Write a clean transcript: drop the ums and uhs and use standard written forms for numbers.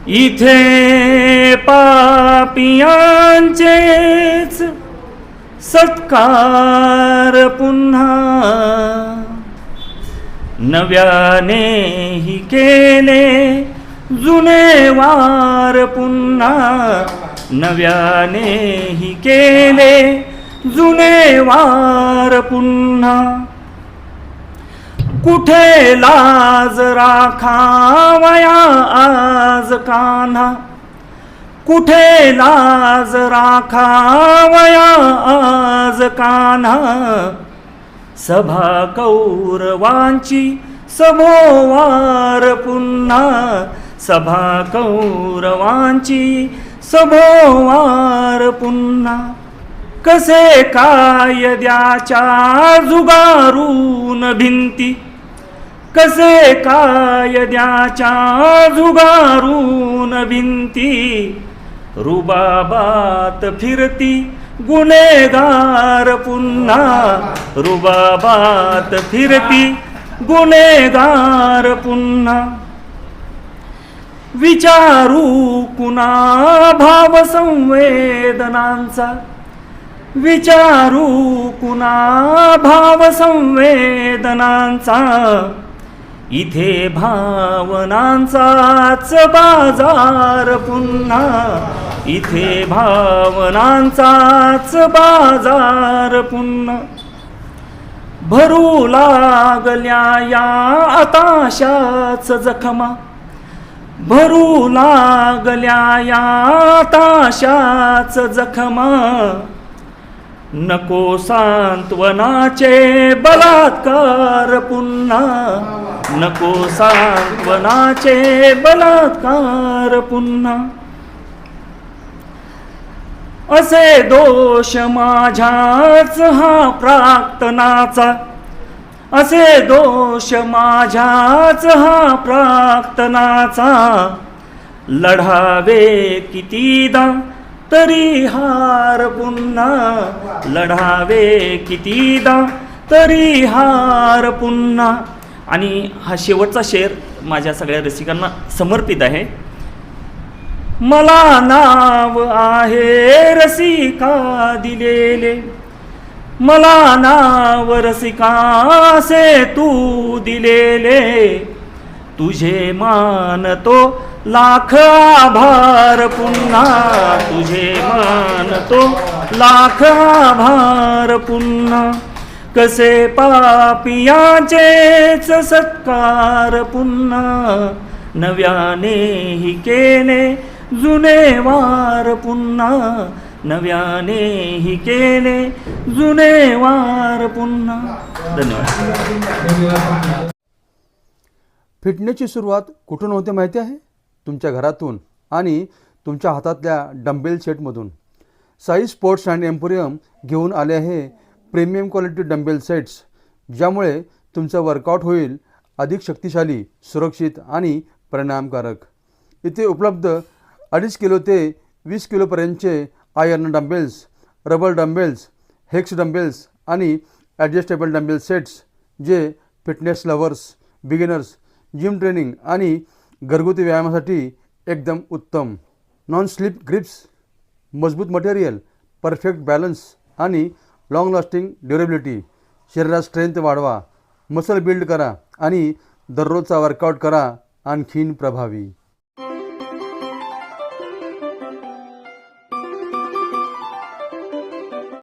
इथे पापियांचेच सत्कार पुन्हा नव्यानेही केले जुने वार पुन्हा नव्यानेही केले जुने वार पुन्हा कुठे लाज राखावया आज कान्हा कुठे लाज राखावया आज कान्हा सभा कौरवांची सभोवार पुन्हा सभा कौरवांची सभोवार पुन्हा कसे कायद्याच्या झुगारून भिंती कसे कायद्याच्या झुगारून भिंती रुबाबात फिरती गुन्हेगार पुन्हा रुबाबात फिरती गुन्हेगार पुन्हा विचारू कुणा भाव संवेदनांचा विचारू कुणा भाव संवेदनांचा इथे भावनांचाच बाजार पुन्हा इथे भावनांचाच बाजार पुन्हा भरू लागल्या या आताशाच जखमा भरू लागल्या या आताशाच जखमा नको सांत्वनाचे बलात्कार पुन्हा नको सांत्वनाचे बलात्कार पुन्हा असे दोष माझ्याच हा प्राक्तनाचा असे दोष माझ्याच हा प्राक्तनाचा लढावे कितीदा तरी हार पुन्हा लढावे कितीदा तरी हार पुन्हा. आणि हा शेवटचा शेर माझ्या सगळ्या रसिकांना समर्पित आहे. मला नाव आहे रसिका दिलेले मला नाव रसिकासे तू दिलेले तुझे मानतो लाख आभार पुन्हा तुझे मानतो लाख आभार पुन्हा कसे पापियाचेच सत्कार पुन्हा नव्यानेही केले जुने वार पुन्हा नव्यानेही केले जुने वार पुन्हा. धन्यवाद. फिटनेसची सुरुवात कुठून होते माहिती आहे? तुमच्या घरातून आणि तुमच्या हातातल्या डंबेल सेटमधून. साई स्पोर्ट्स अँड एम्पोरियम घेऊन आले आहे प्रीमियम क्वालिटी डंबेल सेट्स, ज्यामुळे तुमचं वर्कआउट होईल अधिक शक्तिशाली, सुरक्षित आणि परिणामकारक. इथे उपलब्ध 2.5 किलो ते 20 किलोपर्यंतचे iron dumbbells, rubber dumbbells, hex dumbbells आणि ॲडजस्टेबल डंबेल सेट्स, जे fitness lovers, beginners, gym training आणि घरगुती व्यायामासाठी एकदम उत्तम. नॉन स्लिप ग्रिप्स, मजबूत मटेरियल, परफेक्ट बॅलन्स आणि लॉंग लास्टिंग ड्युरेबिलिटी. शरीरात स्ट्रेंथ वाढवा, मसल बिल्ड करा आणि दररोजचा वर्कआउट करा आणखीन प्रभावी.